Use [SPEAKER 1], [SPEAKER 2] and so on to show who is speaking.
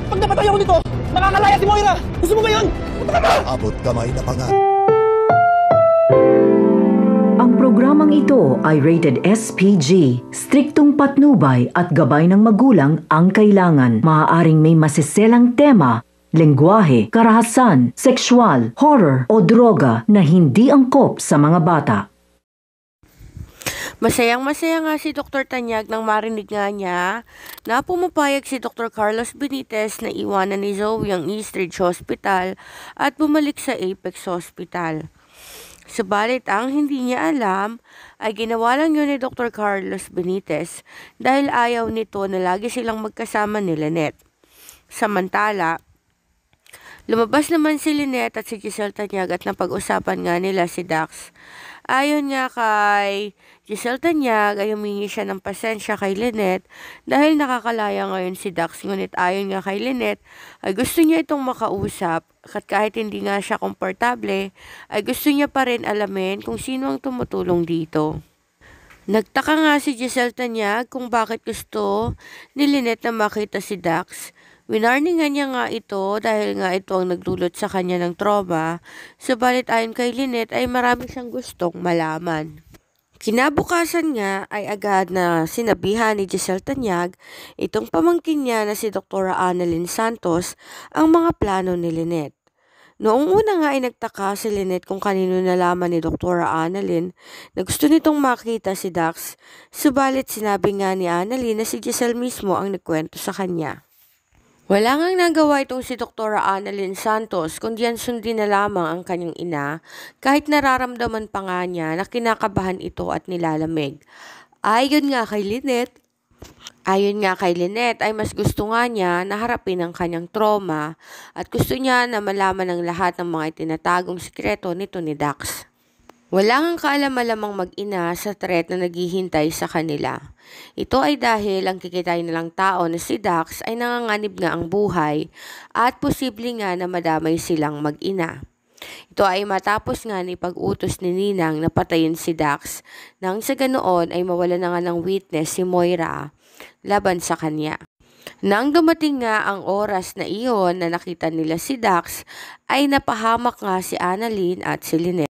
[SPEAKER 1] Pag napatay ako nito, makakalaya si Moira! Gusto mo ba yun?
[SPEAKER 2] Abot kamay na panga.
[SPEAKER 3] Ang programang ito ay rated SPG. Striktong patnubay at gabay ng magulang ang kailangan. Maaaring may masiselang tema, lengguwahe, karahasan, sexual, horror o droga na hindi angkop sa mga bata.
[SPEAKER 4] Masayang-masaya nga si Dr. Tanyag nang marinig nga niya na pumapayag si Dr. Carlos Benitez na iwanan ni Zoe ang Eastridge Hospital at bumalik sa Apex Hospital. Subalit ang hindi niya alam ay ginawa lang yun ni Dr. Carlos Benitez dahil ayaw nito na lagi silang magkasama ni Lynette. Samantala, lumabas naman si Lynette at si Giselle Tanyag at napag-usapan nga nila si Dax. Ayon nga kay Giselle Tanyag ay humingi siya ng pasensya kay Lynette dahil nakakalaya ngayon si Dax. Ngunit ayon nga kay Lynette ay gusto niya itong makausap at kahit hindi nga siya komportable ay gusto niya pa rin alamin kung sino ang tumutulong dito. Nagtaka nga si Giselle Tanyag kung bakit gusto ni Lynette na makita si Dax. Winarningan niya nga ito dahil nga ito ang nagdulot sa kanya ng trauma, subalit ayon kay Lynette ay marami siyang gustong malaman. Kinabukasan nga ay agad na sinabihan ni Giselle Tanyag itong pamangkin niya na si Dr. Annalyn Santos ang mga plano ni Lynette. Noong una nga ay nagtaka si Lynette kung kanino nalaman ni Dr. Annalyn na gusto nitong makita si Dax, subalit sinabi nga ni Annalyn na si Giselle mismo ang nagkwento sa kanya. Wala ngang nagawa itong si Dr. Annalyn Santos kundi sundin na lamang ang kanyang ina kahit nararamdaman pa nga niya na kinakabahan ito at nilalamig. Ayon nga kay Lynette ay mas gusto nga niya na harapin ang kanyang trauma at gusto niya na malaman ang lahat ng mga itinatagong sikreto nito ni Dax. Wala ngang kaalam-alamang mag-ina sa threat na naghihintay sa kanila. Ito ay dahil ang kikitay nilang tao na si Dax ay nanganganib nga ang buhay at posible nga na madamay silang mag-ina. Ito ay matapos nga ni pag-utos ni Ninang na patayin si Dax nang sa ganoon ay mawala na nga ng witness si Moira laban sa kanya. Nang dumating nga ang oras na iyon na nakita nila si Dax ay napahamak nga si Annalyn at si Lynette.